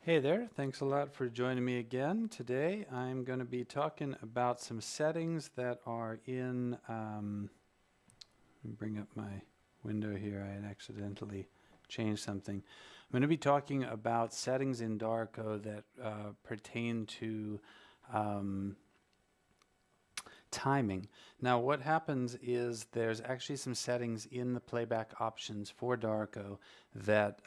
Hey there, thanks a lot for joining me again. Today I'm going to be talking about some settings that are in, let me bring up my window here, I had accidentally changed something. I'm going to be talking about settings in Dorico that pertain to timing. Now what happens is there's actually some settings in the playback options for Dorico that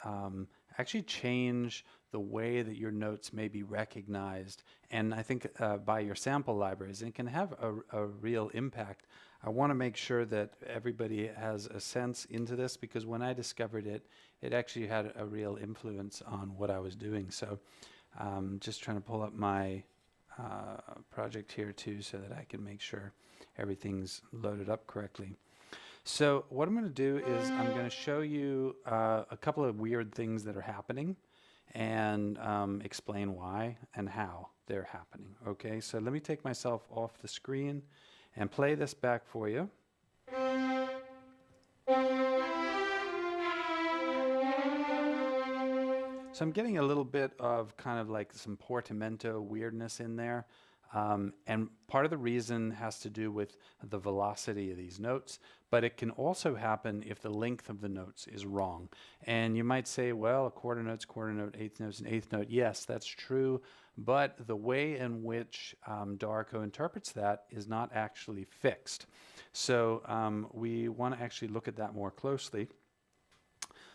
actually change the way that your notes may be recognized, and I think by your sample libraries, and it can have a real impact. I want to make sure that everybody has a sense into this, because when I discovered it, it actually had a real influence on what I was doing. So just trying to pull up my project here too so that I can make sure everything's loaded up correctly. So what I'm going to do is I'm going to show you a couple of weird things that are happening and explain why and how they're happening. Okay, so let me take myself off the screen and play this back for you. So I'm getting a little bit of kind of like some portamento weirdness in there. And part of the reason has to do with the velocity of these notes, but it can also happen if the length of the notes is wrong. And you might say, well, a quarter note, eighth note's an eighth note. Yes, that's true, but the way in which Dorico interprets that is not actually fixed. So we want to actually look at that more closely.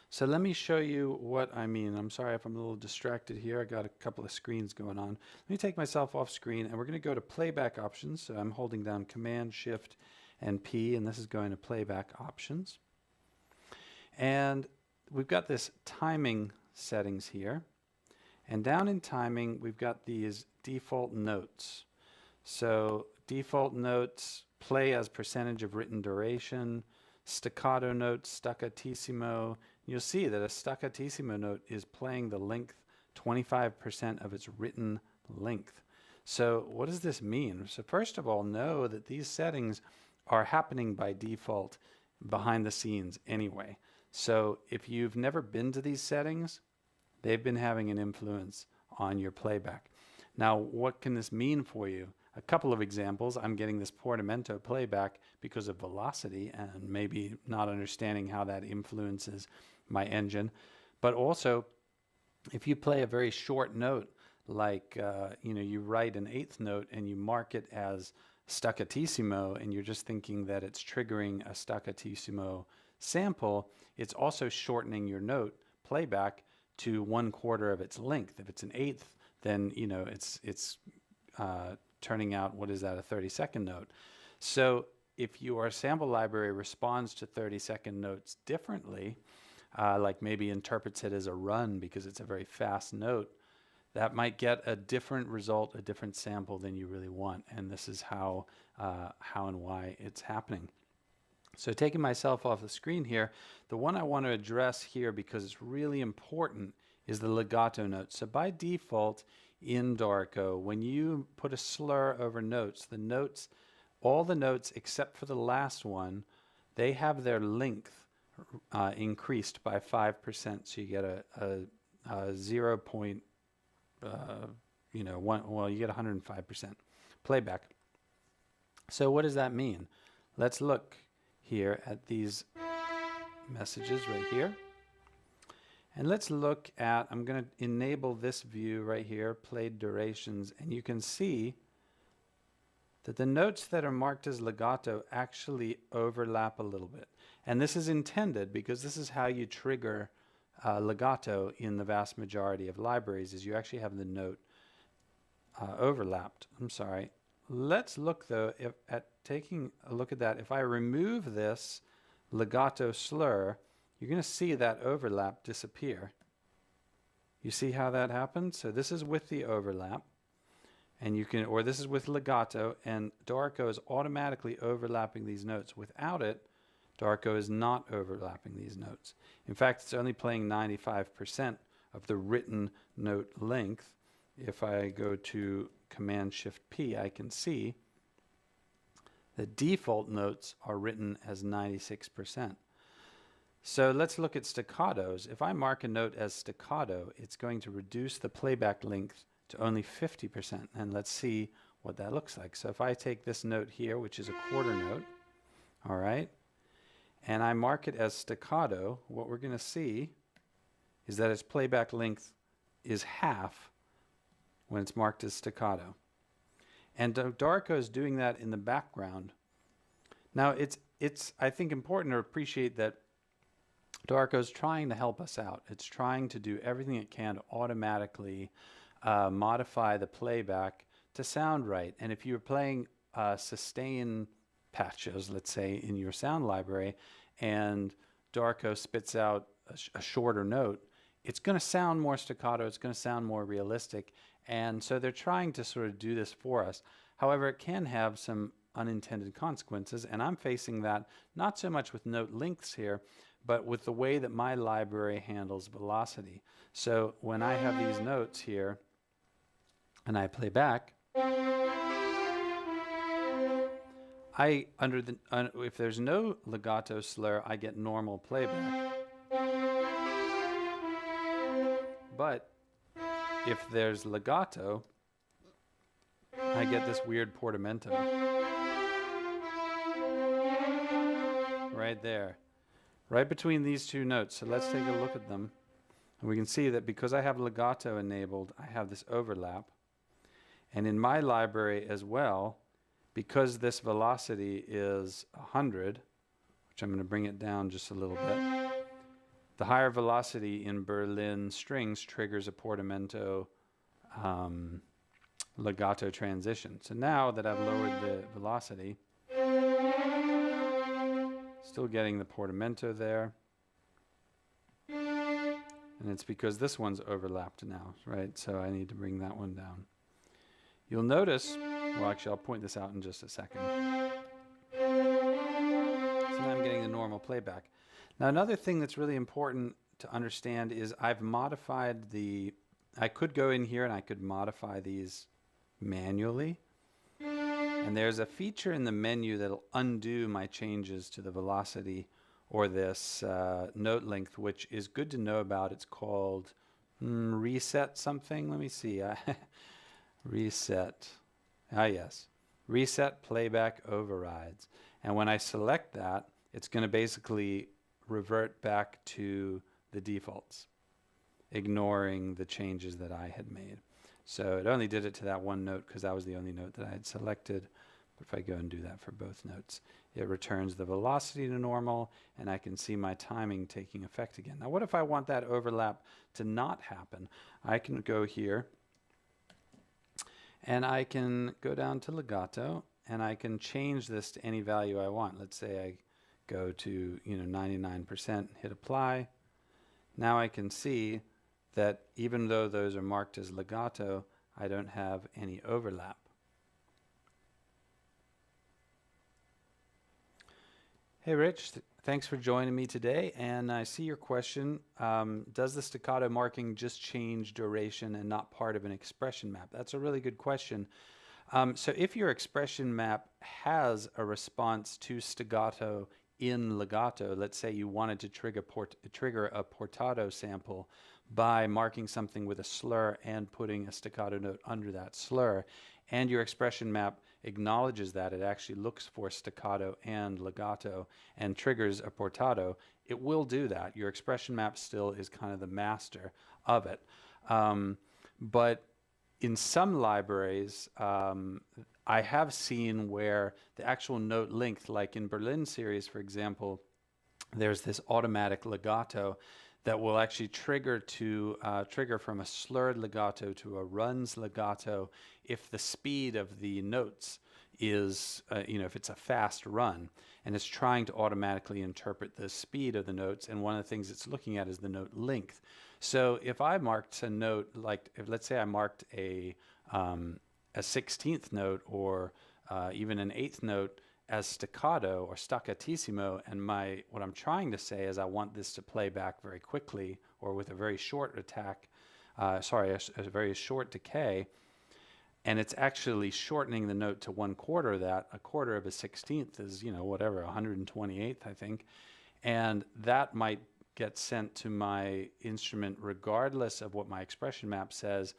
So let me show you what I mean. I'm sorry if I'm a little distracted here. I got a couple of screens going on. Let me take myself off screen, and we're going to go to Playback Options. So I'm holding down Command, Shift, and P, and this is going to Playback Options. And we've got this timing settings here. And down in timing, we've got these default notes. So default notes play as percentage of written duration, staccato notes, staccatissimo. You'll see that a staccatissimo note is playing the length 25% of its written length. So what does this mean? So first of all, know that these settings are happening by default behind the scenes anyway. So if you've never been to these settings, they've been having an influence on your playback. Now, what can this mean for you? A couple of examples. I'm getting this portamento playback because of velocity and maybe not understanding how that influences my engine. But also, if you play a very short note, like you write an eighth note and you mark it as staccatissimo, and you're just thinking that it's triggering a staccatissimo sample, it's also shortening your note playback to 1/4 of its length. If it's an eighth, then it's turning out, what is that, a 30-second note. So if your sample library responds to 30-second notes differently, like maybe interprets it as a run because it's a very fast note, that might get a different result, a different sample than you really want. And this is how and why it's happening. So taking myself off the screen here, the one I want to address here because it's really important is the legato note. So by default in Dorico, when you put a slur over notes, all the notes except for the last one, they have their length increased by 5%. So you get a 0. You get 105% playback. So what does that mean? Let's look here at these messages right here. And let's look at, I'm going to enable this view right here, played durations, and you can see that the notes that are marked as legato actually overlap a little bit. And this is intended because this is how you trigger legato in the vast majority of libraries, is you actually have the note overlapped. I'm sorry. Let's look though at taking a look at that. If I remove this legato slur, you're going to see that overlap disappear. You see how that happens? So this is with the overlap, and or this is with legato, and Dorico is automatically overlapping these notes. Without it, Dorico is not overlapping these notes. In fact, it's only playing 95% of the written note length. If I go to Command Shift P, I can see the default notes are written as 96%. So let's look at staccatos. If I mark a note as staccato, it's going to reduce the playback length to only 50%. And let's see what that looks like. So if I take this note here, which is a quarter note, all right, and I mark it as staccato, what we're going to see is that its playback length is half when it's marked as staccato. And Dorico is doing that in the background. Now, it's I think important to appreciate that Dorico is trying to help us out. It's trying to do everything it can to automatically modify the playback to sound right. And if you're playing sustain patches, let's say, in your sound library, and Dorico spits out a shorter note, it's going to sound more staccato, it's going to sound more realistic. And so they're trying to sort of do this for us. However, it can have some unintended consequences, and I'm facing that not so much with note lengths here, but with the way that my library handles velocity. So when I have these notes here and I play back, if there's no legato slur, I get normal playback. But if there's legato, I get this weird portamento. Right there. Right between these two notes. So let's take a look at them. And we can see that because I have legato enabled, I have this overlap. And in my library as well, because this velocity is 100, which I'm going to bring it down just a little bit, the higher velocity in Berlin strings triggers a portamento legato transition. So now that I've lowered the velocity, still getting the portamento there. And it's because this one's overlapped now, right? So I need to bring that one down. You'll notice, well, actually, I'll point this out in just a second. So now I'm getting the normal playback. Now, another thing that's really important to understand is I've modified I could go in here and I could modify these manually. And there's a feature in the menu that'll undo my changes to the velocity or this note length, which is good to know about. It's called reset something. Let me see. Reset. Yes. Reset playback overrides. And when I select that, it's going to basically revert back to the defaults, ignoring the changes that I had made. So it only did it to that one note because that was the only note that I had selected. But if I go and do that for both notes, it returns the velocity to normal, and I can see my timing taking effect again. Now, what if I want that overlap to not happen? I can go here, and I can go down to legato, and I can change this to any value I want. Let's say I go to 99%, hit apply. Now I can see that even though those are marked as legato, I don't have any overlap. Hey Rich, thanks for joining me today, and I see your question. Does the staccato marking just change duration and not part of an expression map? That's a really good question. So if your expression map has a response to staccato in legato, let's say you wanted to trigger a portato sample by marking something with a slur and putting a staccato note under that slur, and your expression map acknowledges that, it actually looks for staccato and legato and triggers a portato, it will do that. Your expression map still is kind of the master of it. But in some libraries, I have seen where the actual note length, like in Berlin series, for example, there's this automatic legato that will actually trigger from a slurred legato to a runs legato if the speed of the notes is, if it's a fast run, and it's trying to automatically interpret the speed of the notes, and one of the things it's looking at is the note length. So if I marked a note, like let's say I marked a 16th note or even an 8th note as staccato or staccatissimo, and what I'm trying to say is I want this to play back very quickly or with a very short a very short decay, and it's actually shortening the note to 1/4 of that. A quarter of a 16th is, whatever, 128th, I think. And that might get sent to my instrument regardless of what my expression map says.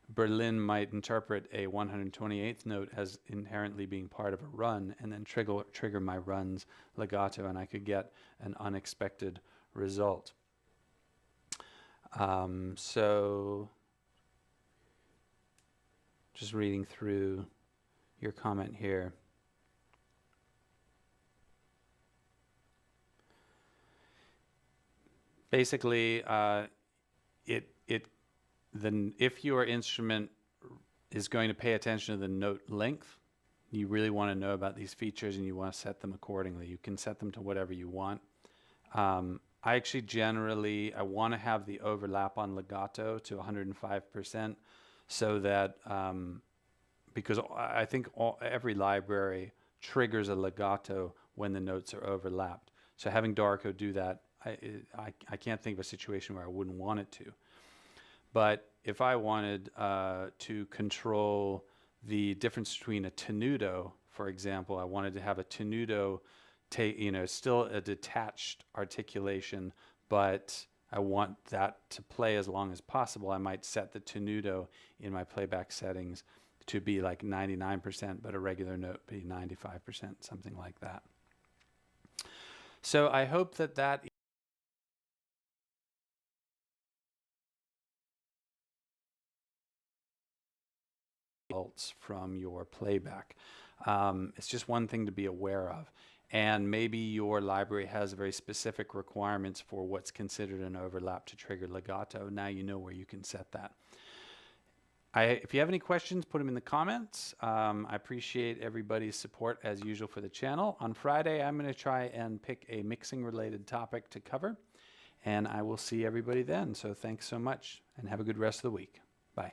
Berlin might interpret a 128th note as inherently being part of a run and then trigger my run's legato, and I could get an unexpected result. So just reading through your comment here. Basically, if your instrument is going to pay attention to the note length, you really want to know about these features and you want to set them accordingly. You can set them to whatever you want. I actually generally, I want to have the overlap on legato to 105% so that, because I think every library triggers a legato when the notes are overlapped. So having Dorico do that, I can't think of a situation where I wouldn't want it to. But if I wanted to control the difference between a tenuto, for example, I wanted to have a tenuto still a detached articulation, but I want that to play as long as possible, I might set the tenuto in my playback settings to be like 99%, but a regular note be 95%, something like that. So I hope that results from your playback. It's just one thing to be aware of. And maybe your library has very specific requirements for what's considered an overlap to trigger legato. Now you know where you can set that. If you have any questions, put them in the comments. I appreciate everybody's support as usual for the channel. On Friday, I'm going to try and pick a mixing related topic to cover, and I will see everybody then. So thanks so much and have a good rest of the week. Bye.